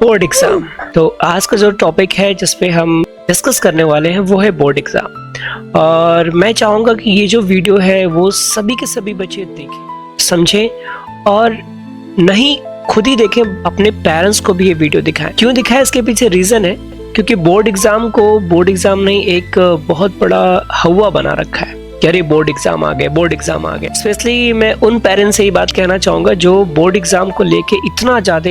Board exam. तो आज का जो टॉपिक है जिस पे हम डिस्कस करने वाले हैं वो है बोर्ड एग्जाम। और मैं चाहूँगा कि ये जो वीडियो है वो सभी के सभी बच्चे देखें, समझें और नहीं खुद ही देखें, अपने पेरेंट्स को भी ये वीडियो दिखाएं। क्यों दिखाएं, इसके पीछे रीज़न है क्योंकि बोर्ड एग्जाम को बोर्ड एग्जाम ने एक बहुत बड़ा हवा बना रखा है कि अरे बोर्ड एग्जाम आ गए, बोर्ड एग्जाम आ गए। स्पेशली मैं उन पेरेंट्स से ये बात कहना चाहूँगा जो बोर्ड एग्जाम को लेके इतना ज़्यादा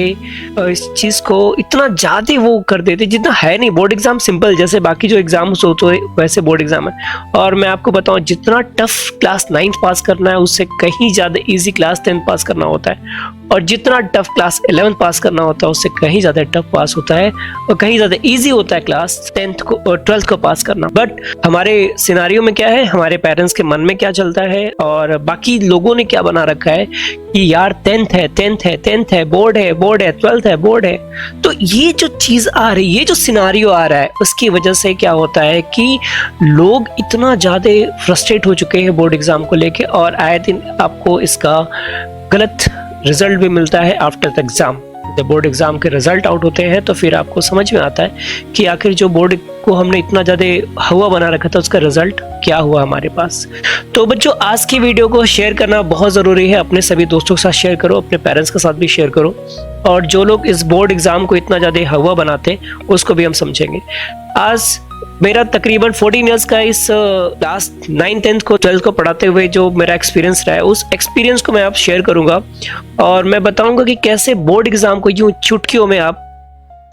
इस चीज़ को इतना ज़्यादा वो कर देते जितना है नहीं। बोर्ड एग्जाम सिंपल, जैसे बाकी जो एग्जाम्स होते हैं वैसे बोर्ड एग्जाम है। और मैं आपको बताऊँ, जितना टफ क्लास 9th पास करना है उससे कहीं ज़्यादा ईजी क्लास 10th पास करना होता है, और जितना टफ क्लास 11th पास करना होता है उससे कहीं ज़्यादा टफ पास होता है और कहीं ज़्यादा इजी होता है क्लास 10th को और 12th को पास करना। बट हमारे सिनारियो में क्या है, हमारे पेरेंट्स के मन में क्या चलता है और बाकी लोगों ने क्या बना रखा है कि यार 10th है, बोर्ड है, 12th है, बोर्ड है। तो ये जो चीज़ आ रही है, ये जो सिनारियो आ रहा है, उसकी वजह से क्या होता है कि लोग इतना ज़्यादा फ्रस्ट्रेट हो चुके हैं बोर्ड एग्ज़ाम को लेके, और आए दिन आपको इसका गलत रिजल्ट भी मिलता है आफ्टर द एग्जाम। जब बोर्ड एग्जाम के रिजल्ट आउट होते हैं तो फिर आपको समझ में आता है कि आखिर जो बोर्ड को हमने इतना ज़्यादा हवा बना रखा था उसका रिजल्ट क्या हुआ हमारे पास। तो बच्चों, आज की वीडियो को शेयर करना बहुत ज़रूरी है। अपने सभी दोस्तों के साथ शेयर करो, अपने पेरेंट्स के साथ भी शेयर करो, और जो लोग इस बोर्ड एग्जाम को इतना ज़्यादा हवा बनाते हैं उसको भी हम समझेंगे। आज मेरा तकरीबन 14 इयर्स का इस क्लास 9th 10th को 12th को पढ़ाते हुए जो मेरा एक्सपीरियंस रहा है, उस एक्सपीरियंस को मैं आप शेयर करूंगा और मैं बताऊंगा कि कैसे बोर्ड एग्जाम को यूं चुटकियों में आप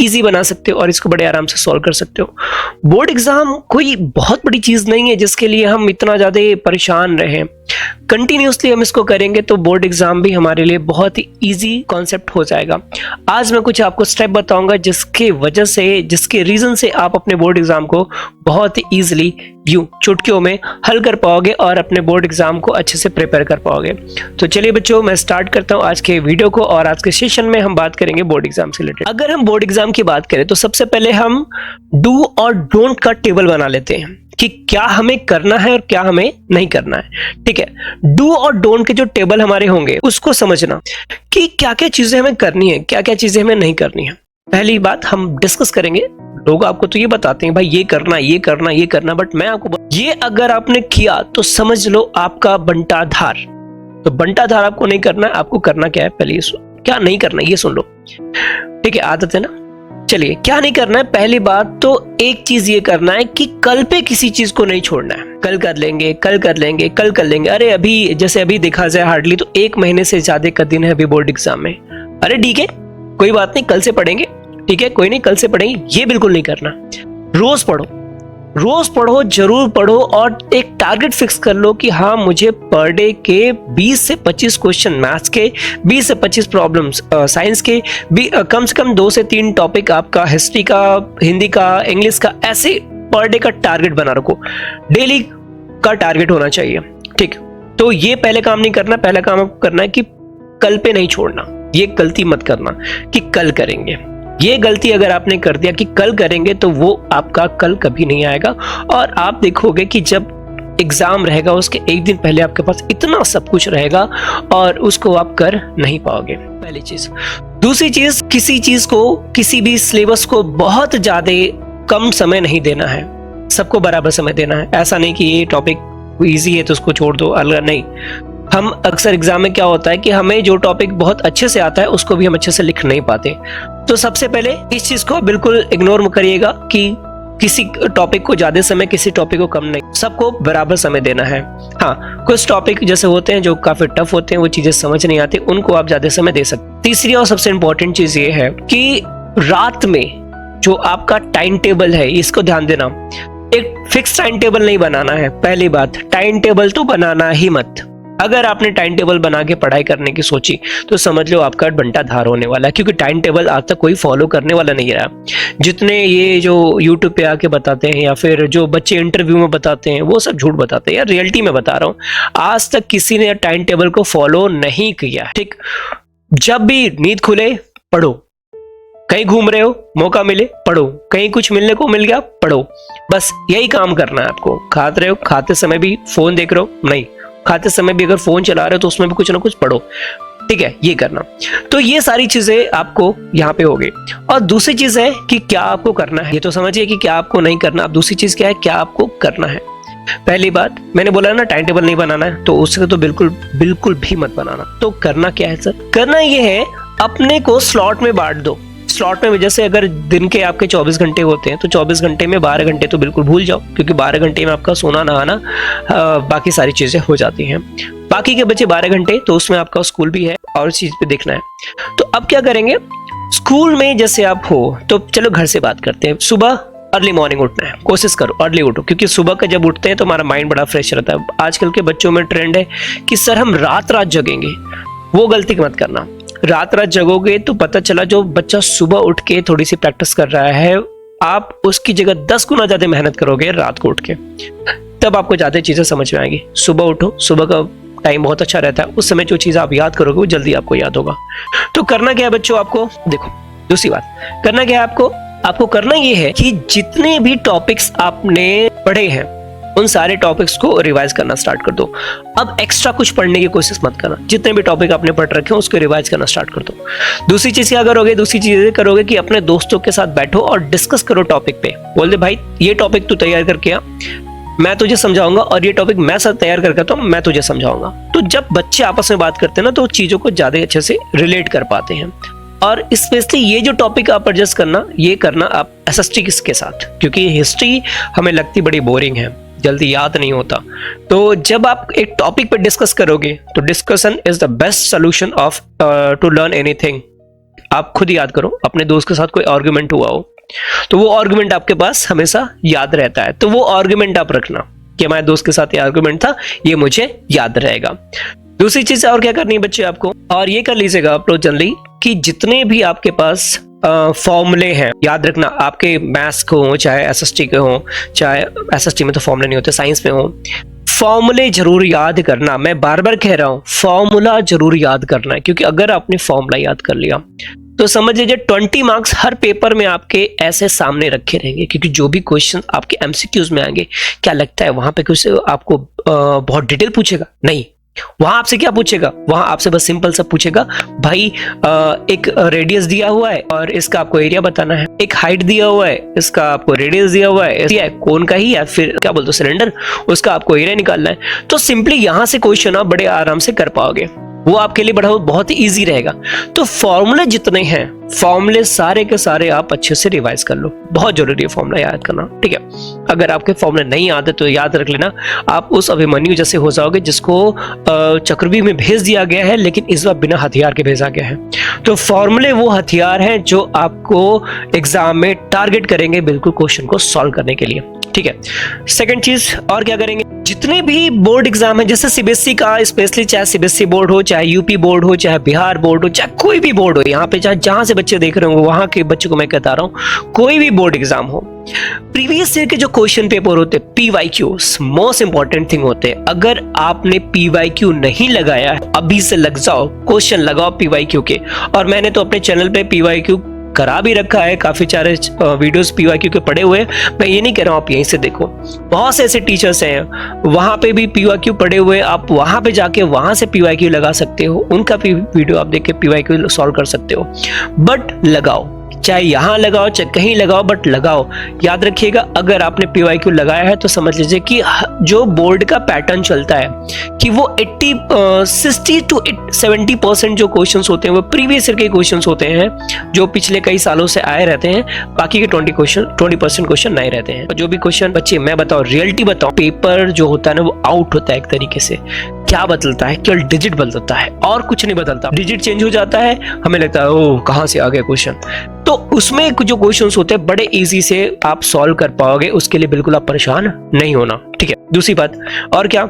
इजी बना सकते हो और इसको बड़े आराम से सॉल्व कर सकते हो। बोर्ड एग्जाम कोई बहुत बड़ी चीज़ नहीं है जिसके लिए हम इतना ज़्यादा परेशान रहें। कंटिन्यूसली हम इसको करेंगे तो बोर्ड एग्जाम भी हमारे लिए बहुत ही इजी कॉन्सेप्ट हो जाएगा। आज मैं कुछ आपको स्टेप बताऊंगा जिसके वजह से, जिसके रीज़न से आप अपने बोर्ड एग्जाम को बहुत ही ईजिली यूं चुटकियों में हल कर पाओगे और अपने बोर्ड एग्जाम को अच्छे से प्रिपेयर कर पाओगे। तो चलिए बच्चों, मैं स्टार्ट करता हूं आज के वीडियो को, और आज के सेशन में हम बात करेंगे बोर्ड एग्जाम से रिलेटेड। अगर हम बोर्ड एग्जाम की बात करें तो सबसे पहले हम डू और डोंट का टेबल बना लेते हैं कि क्या हमें करना है और क्या हमें नहीं करना है। ठीक है, डू और डोंट के जो टेबल हमारे होंगे उसको समझना कि क्या क्या चीजें हमें करनी है, क्या क्या चीजें हमें नहीं करनी है। पहली बात हम डिस्कस करेंगे। लोग आपको तो ये बताते हैं भाई ये करना, ये करना, ये करना, बट मैं आपको ये अगर आपने किया तो समझ लो आपका बंटाधार। तो बंटाधार आपको नहीं करना है। आपको करना क्या है, पहले ये क्या नहीं करना है ये सुन लो। ठीक है, आदत है ना। चलिए, क्या नहीं करना है। पहली बात तो एक चीज ये करना है कि कल पे किसी चीज को नहीं छोड़ना है। कल कर लेंगे, कल कर लेंगे, कल कर लेंगे। अरे अभी जैसे अभी देखा जाए हार्डली तो 1 महीने से ज्यादा का दिन है अभी बोर्ड एग्जाम में। अरे ठीक है, कोई बात नहीं, कल से पढ़ेंगे। ठीक है, कोई नहीं, कल से पढ़ेंगे, ये बिल्कुल नहीं करना। रोज पढ़ो, रोज पढ़ो, जरूर पढ़ो, और एक टारगेट फिक्स कर लो कि हाँ मुझे पर डे के 20 से 25 क्वेश्चन मैथ्स के, 20 से 25 प्रॉब्लम्स साइंस के, कम से कम 2 से 3 टॉपिक आपका हिस्ट्री का, हिंदी का, इंग्लिश का, ऐसे पर डे का टारगेट बना रखो। डेली का टारगेट होना चाहिए। ठीक, तो ये पहले काम नहीं करना। पहला काम आपको करना है कि कल पे नहीं छोड़ना। ये गलती मत करना कि कल करेंगे। ये गलती अगर आपने कर दिया कि कल करेंगे तो वो आपका कल कभी नहीं आएगा, और आप देखोगे कि जब एग्जाम रहेगा उसके एक दिन पहले आपके पास इतना सब कुछ रहेगा और उसको आप कर नहीं पाओगे। पहली चीज। दूसरी चीज, किसी चीज को, किसी भी सिलेबस को बहुत ज्यादा कम समय नहीं देना है, सबको बराबर समय देना है। ऐसा नहीं कि ये टॉपिक इजी है तो उसको छोड़ दो, अलग नहीं। हम अक्सर एग्जाम में क्या होता है कि हमें जो टॉपिक बहुत अच्छे से आता है उसको भी हम अच्छे से लिख नहीं पाते। तो सबसे पहले इस चीज को बिल्कुल इग्नोर करिएगा कि किसी टॉपिक को ज्यादा समय, किसी टॉपिक को कम नहीं, सबको बराबर समय देना है। हाँ, कुछ टॉपिक जैसे होते हैं जो काफी टफ होते हैं, वो चीजें समझ नहीं आती, उनको आप ज्यादा समय दे सकते। तीसरी और सबसे इंपॉर्टेंट चीज ये है कि रात में जो आपका टाइम टेबल है इसको ध्यान देना। एक फिक्स टाइम टेबल नहीं बनाना है। पहली बात, टाइम टेबल तो बनाना ही मत। अगर आपने टाइम टेबल बना के पढ़ाई करने की सोची तो समझ लो आपका बंटाधार होने वाला है, क्योंकि टाइम टेबल आज तक कोई फॉलो करने वाला नहीं रहा। जितने ये जो यूट्यूब पे आके बताते हैं या फिर जो बच्चे इंटरव्यू में बताते हैं वो सब झूठ बताते हैं। यार रियलिटी में बता रहा हूँ, आज तक किसी ने टाइम टेबल को फॉलो नहीं किया। ठीक, जब भी नींद खुले पढ़ो, कहीं घूम रहे हो मौका मिले पढ़ो, कहीं कुछ मिलने को मिल गया पढ़ो, बस यही काम करना है आपको। खाते रहे हो, खाते समय भी फोन देख रहे हो नहीं, खाते समय भी अगर फोन चला रहे हो तो उसमें भी कुछ ना कुछ पढ़ो। ठीक है, ये करना। तो ये सारी चीजें आपको यहाँ पे होगी। और दूसरी चीज है कि क्या आपको करना है, ये तो समझिए कि क्या आपको नहीं करना। अब दूसरी चीज क्या है, क्या आपको करना है। पहली बात मैंने बोला ना, टाइम टेबल नहीं बनाना है, तो उससे तो बिल्कुल बिल्कुल भी मत बनाना। तो करना क्या है सर, करना ये है अपने को स्लॉट में बांट दो। स्लॉट में जैसे अगर दिन के आपके 24 घंटे होते हैं तो 24 घंटे में 12 घंटे तो बिल्कुल भूल जाओ, क्योंकि 12 घंटे में आपका सोना नहाना बाकी सारी चीजें हो जाती हैं। बाकी के बचे 12 घंटे तो उसमें आपका स्कूल भी है और चीज पे देखना है। तो अब क्या करेंगे, स्कूल में जैसे आप हो तो चलो घर से बात करते हैं। सुबह अर्ली मॉर्निंग उठना है, कोशिश करो अर्ली उठो, क्योंकि सुबह का जब उठते हैं तो हमारा माइंड बड़ा फ्रेश रहता है। आजकल के बच्चों में ट्रेंड है कि सर हम रात रात जगेंगे, वो गलती मत करना। रात रात जगोगे तो पता चला जो बच्चा सुबह उठ के थोड़ी सी प्रैक्टिस कर रहा है, आप उसकी जगह 10 गुना ज्यादा मेहनत करोगे रात को उठ के, तब आपको ज्यादा चीजें समझ में आएंगी। सुबह उठो, सुबह का टाइम बहुत अच्छा रहता है, उस समय जो चीज आप याद करोगे वो जल्दी आपको याद होगा। तो करना क्या है बच्चों, आपको देखो दूसरी बात करना क्या है, आपको करना ये है कि जितने भी टॉपिक्स आपने पढ़े हैं उन सारे टॉपिक्स को रिवाइज करना स्टार्ट कर दो। अब एक्स्ट्रा कुछ पढ़ने की कोशिश मत करना, जितने भी टॉपिक आपने पढ़ रखे हैं उसको रिवाइज करना स्टार्ट कर दो। दूसरी चीज क्या करोगे, दूसरी चीज करोगे कि अपने दोस्तों के साथ बैठो और डिस्कस करो टॉपिक पे। बोल दे भाई ये टॉपिक तू तैयार करके आ, मैं तुझे समझाऊंगा, और ये टॉपिक मैं साथ तैयार करके आता हूं, मैं तुझे समझाऊंगा। तो जब बच्चे आपस में बात करते हैं ना तो चीजों को ज्यादा अच्छे से रिलेट कर पाते हैं। और स्पेशली ये जो टॉपिक आप एडजस्ट करना, ये करना आप एसएसटी के साथ, क्योंकि हिस्ट्री हमें लगती बड़ी बोरिंग है, जल्दी याद नहीं होता। तो जब आप एक टॉपिक पर डिस्कस करोगे तो discussion is the best solution of to learn anything. आप खुद याद करो, अपने दोस्त के साथ कोई आर्गुमेंट हुआ हो तो वो आर्गुमेंट आपके पास हमेशा याद रहता है, तो वो आर्गुमेंट आप रखना कि हमारे दोस्त के साथ ये आर्गुमेंट था, ये मुझे याद रहेगा। दूसरी चीज और क्या करनी है बच्चे आपको, और ये कर लीजिएगा आप लोग जल्दी, कि जितने भी आपके पास फॉर्मूले हैं याद रखना, आपके मैथ्स को हो चाहे एसएसटी के हो, चाहे एसएसटी में तो फॉर्मूले नहीं होते, साइंस में हो, फॉर्मूले जरूर याद करना। मैं बार बार कह रहा हूं फॉर्मूला जरूर याद करना है, क्योंकि अगर आपने फॉर्मूला याद कर लिया तो समझ लीजिए 20 मार्क्स हर पेपर में आपके ऐसे सामने रखे रहेंगे, क्योंकि जो भी क्वेश्चन आपके एमसीक्यूज में आएंगे, क्या लगता है वहां पे कुछ आपको बहुत डिटेल पूछेगा? नहीं, वहां आपसे क्या पूछेगा, वहां आपसे बस सिंपल सा पूछेगा भाई एक रेडियस दिया हुआ है और इसका आपको एरिया बताना है, एक हाइट दिया हुआ है, इसका आपको रेडियस दिया हुआ है कोन का ही या फिर क्या बोलते हो सिलेंडर, उसका आपको एरिया निकालना है। तो सिंपली यहां से क्वेश्चन आप बड़े आराम से कर पाओगे, वो आपके लिए बहुत ही इजी रहेगा। तो फॉर्मूले जितने हैं, फॉर्मूले सारे के सारे आप अच्छे से रिवाइज कर लो, बहुत जरूरी है फॉर्मूला याद करना, ठीक है। अगर आपके फॉर्मूले नहीं याद है तो याद रख लेना, आप उस अभिमन्यु जैसे हो जाओगे जिसको चक्रव्यूह में भेज दिया गया है लेकिन इस बार बिना हथियार के भेजा गया है। तो फॉर्मूले वो हथियार हैं जो आपको एग्जाम में टारगेट करेंगे बिल्कुल क्वेश्चन को सॉल्व करने के लिए, ठीक है। सेकंड चीज और क्या करेंगे, जितने भी बोर्ड एग्जाम है, जैसे सीबीएसई का स्पेशली, चाहे सीबीएसई बोर्ड हो, चाहे यूपी बोर्ड हो, चाहे बिहार बोर्ड हो, चाहे कोई भी बोर्ड हो, यहाँ पे चाहे जहां से बच्चे देख रहे होंगे वहां के बच्चों को मैं कहता रहा हूं, कोई भी बोर्ड एग्जाम हो, प्रीवियस ईयर के जो क्वेश्चन पेपर होते हैं पीवाईक्यूज मोस्ट इंपॉर्टेंट थिंग होते हैं। अगर आपने पीवाईक्यू नहीं लगाया है अभी से लग जाओ, क्वेश्चन लगाओ पीवाईक्यू के। और मैंने तो अपने चैनल पे पीवाईक्यू करा भी रखा है, काफी सारे वीडियोस पीवाईक्यू के पड़े हुए हैं, मैं ये नहीं कह रहा हूं आप यहीं से देखो, बहुत से ऐसे टीचर्स हैं वहां पे भी पीवाईक्यू पड़े हुए, आप वहां पे जाके वहां से पीवाईक्यू लगा सकते हो, उनका भी वीडियो आप देख के पीवाईक्यू सॉल्व कर सकते हो। बट लगाओ, चाहे यहां लगाओ चाहे कहीं लगाओ, बट लगाओ। याद रखिएगा अगर आपने पीवाईक्यू लगाया है तो समझ लीजिए कि जो बोर्ड का पैटर्न चलता है कि वो 60 to 70% जो क्वेश्चंस होते हैं वो प्रीवियस ईयर के क्वेश्चंस होते हैं जो पिछले कई सालों से आए रहते हैं, बाकी के 20% क्वेश्चन नहीं रहते हैं। जो भी क्वेश्चन बच्चे मैं बताऊं, रियलिटी बताऊं, पेपर जो होता है ना वो आउट होता है एक तरीके से। क्या बदलता है, केवल डिजिट बदलता है और कुछ नहीं बदलता। डिजिट चेंज हो जाता है, हमें लगता है ओह कहां से आ गया क्वेश्चन, तो उसमें जो क्वेश्चंस होते हैं बड़े इजी से आप सॉल्व कर पाओगे, उसके लिए बिल्कुल आप परेशान नहीं होना, ठीक है। दूसरी बात और क्या,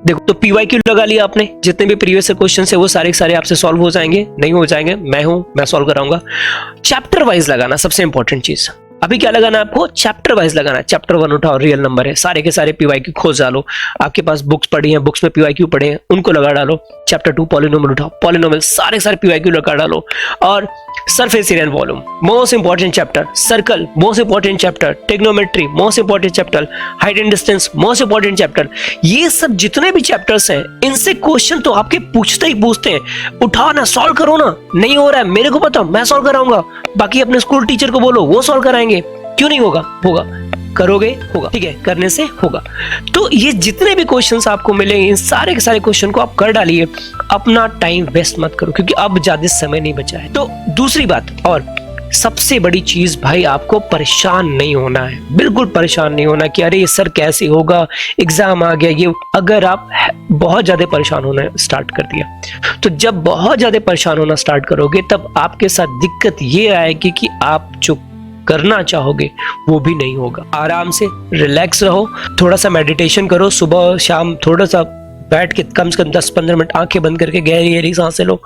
देखो तो पीवाईक्यू लगा लिया आपने, जितने भी प्रीवियस क्वेश्चन है वो सारे के सारे आपसे सॉल्व हो जाएंगे, नहीं हो जाएंगे मैं सॉल्व कराऊंगा। चैप्टर वाइज लगाना सबसे इंपॉर्टेंट चीज। अभी क्या लगाना है आपको, चैप्टर वाइज लगाना है। चैप्टर 1 उठाओ, रियल नंबर है, सारे के सारे पीवाईक्यू खोज डालो। आपके पास बुक्स पड़ी हैं, बुक्स में पीवाईक्यू पड़े हैं, उनको लगा डालो। चैप्टर 2 पॉलिनोमियल उठाओ, पॉलिनोमियल सारे सारे पीवाईक्यू लगा डालो। और surface area and volume most important chapter, circle most important chapter, trigonometry most important chapter, height and distance most important chapter. ये सब जितने भी चैप्टर्स हैं, इनसे क्वेश्चन तो आपके पूछते ही पूछते हैं। उठाओ ना, सॉल्व करो ना। नहीं हो रहा है मेरे को पता, मैं सॉल्व कराऊंगा, बाकी अपने स्कूल टीचर को बोलो, वो सॉल्व कराएंगे। क्यों नहीं होगा? होगा, करोगे होगा, ठीक है, करने से होगा। तो ये जितने भी क्वेश्चंस आपको मिलेंगे, इन सारे के सारे क्वेश्चन को आप कर डालिए। अपना टाइम वेस्ट मत करो, क्योंकि अब ज्यादा समय नहीं बचा है। तो दूसरी बात और सबसे बड़ी चीज भाई, आपको परेशान नहीं होना है, बिल्कुल परेशान नहीं होना कि अरे सर कैसे होगा, एग्जाम आ गया ये। अगर आप बहुत ज्यादा परेशान होना स्टार्ट कर दिया, तो जब बहुत ज्यादा परेशान होना स्टार्ट करोगे, तब आपके साथ दिक्कत ये आएगी कि आप जो करना चाहोगे वो भी नहीं होगा। आराम से रिलैक्स रहो, थोड़ा सा मेडिटेशन करो, सुबह शाम थोड़ा सा बैठ के कम से कम 10-15 मिनट आंखें बंद करके गहरी गहरी सांसें लो,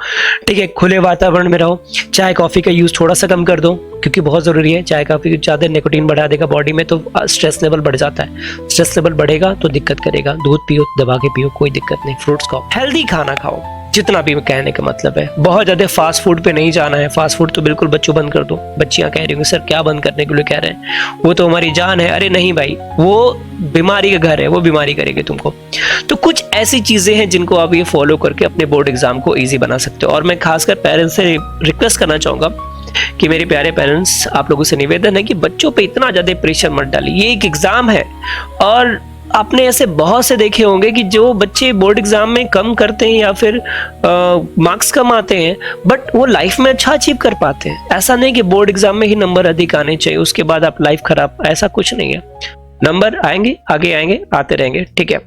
ठीक है। खुले वातावरण में रहो। चाय कॉफी का यूज थोड़ा सा कम कर दो, क्योंकि बहुत जरूरी है। चाय कॉफी ज्यादा निकोटीन बढ़ा देगा बॉडी में, तो स्ट्रेस लेवल बढ़ जाता है। स्ट्रेस लेवल बढ़ेगा तो दिक्कत करेगा। दूध पियो, दबा के पियो, कोई दिक्कत नहीं। फ्रूट्स खाओ, हेल्दी खाना खाओ, जितना भी कहने का मतलब है। बहुत ज्यादा फास्ट फूड पे नहीं जाना है। फास्ट फूड तो बिल्कुल बच्चों बंद कर दो। बच्चियां कह रही होंगी सर क्या बंद करने के लिए कह रहे हैं, वो तो हमारी जान है। अरे नहीं भाई, वो बीमारी का घर है, वो बीमारी करेगी तुमको। तो कुछ ऐसी चीजें हैं जिनको आप ये फॉलो करके अपने बोर्ड एग्जाम को इजी बना सकते हो। और मैं खासकर पेरेंट्स से रिक्वेस्ट करना चाहूंगा कि मेरे प्यारे पेरेंट्स, आप लोगों से निवेदन है कि बच्चों पे इतना ज्यादा प्रेशर मत डालिए। ये एक एग्जाम है, और आपने ऐसे बहुत से देखे होंगे कि जो बच्चे बोर्ड एग्जाम में कम करते हैं या फिर मार्क्स कम आते हैं, बट वो लाइफ में अच्छा अचीव कर पाते हैं। ऐसा नहीं कि बोर्ड एग्जाम में ही नंबर अधिक आने चाहिए, उसके बाद आप लाइफ खराब, ऐसा कुछ नहीं है। नंबर आएंगे, आगे आएंगे, आते रहेंगे, ठीक है।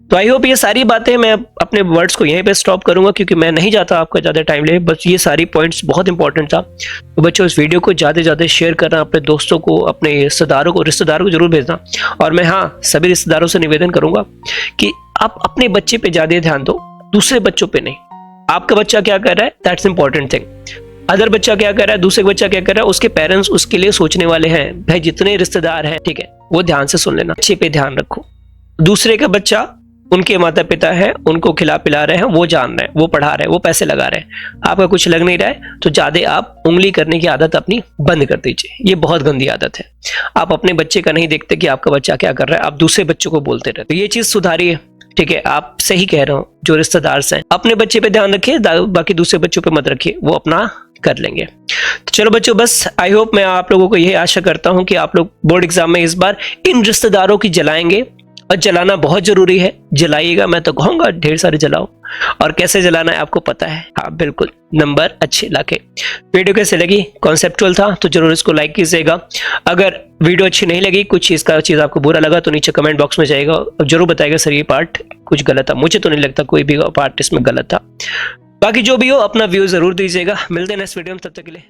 तो आई होप ये सारी बातें, मैं अपने वर्ड्स को यहीं पे स्टॉप करूंगा, क्योंकि मैं नहीं चाहता आपका ज्यादा टाइम ले। बस ये सारी पॉइंट्स बहुत इंपॉर्टेंट था। तो बच्चों, इस वीडियो को ज्यादा से ज्यादा शेयर करना, अपने दोस्तों को, अपने रिश्तेदारों को जरूर भेजना। और मैं सभी रिश्तेदारों से निवेदन करूंगा कि आप अपने बच्चे पे ज्यादा ध्यान दो, दूसरे बच्चों पे नहीं। आपका बच्चा क्या कर रहा है, दैट्स इंपॉर्टेंट थिंग। अदर बच्चा क्या कर रहा है, दूसरे बच्चा क्या कर रहा है, उसके पेरेंट्स उसके लिए सोचने वाले हैं। भाई जितने रिश्तेदार हैं, ठीक है, वो ध्यान से सुन लेना, बच्चे पे ध्यान रखो। दूसरे का बच्चा, उनके माता पिता है, उनको खिला पिला रहे हैं, वो जान रहे हैं, वो पढ़ा रहे हैं, वो पैसे लगा रहे हैं, आपका कुछ लग नहीं रहा है, तो ज्यादा आप उंगली करने की आदत अपनी बंद कर दीजिए। ये बहुत गंदी आदत है। आप अपने बच्चे का नहीं देखते कि आपका बच्चा क्या कर रहा है, आप दूसरे बच्चों को बोलते रहते। तो ये चीज सुधारिए, ठीक है। आप सही कह रहे हो, जो रिश्तेदार हैं, अपने बच्चे पे ध्यान रखिए, बाकी दूसरे बच्चों पे मत रखिए, वो अपना कर लेंगे। तो चलो बच्चों, बस आई होप, मैं आप लोगों को यही आशा करता हूं कि आप लोग बोर्ड एग्जाम में इस बार इन रिश्तेदारों की जलाएंगे, और जलाना बहुत जरूरी है। जलाइएगा, मैं तो कहूंगा ढेर सारे जलाओ। और कैसे जलाना है आपको पता है, हाँ बिल्कुल, नंबर अच्छे लाके। वीडियो कैसे लगी, कॉन्सेप्चुअल था, तो जरूर इसको लाइक कीजिएगा। अगर वीडियो अच्छी नहीं लगी, कुछ चीज आपको बुरा लगा, तो नीचे कमेंट बॉक्स में जाएगा और जरूर बताएगा सर ये पार्ट कुछ गलत था। मुझे तो नहीं लगता कोई भी पार्ट इसमें गलत था। बाकी जो भी हो, अपना व्यू जरूर दीजिएगा। मिलते हैं नेक्स्ट वीडियो में, तब तक के लिए।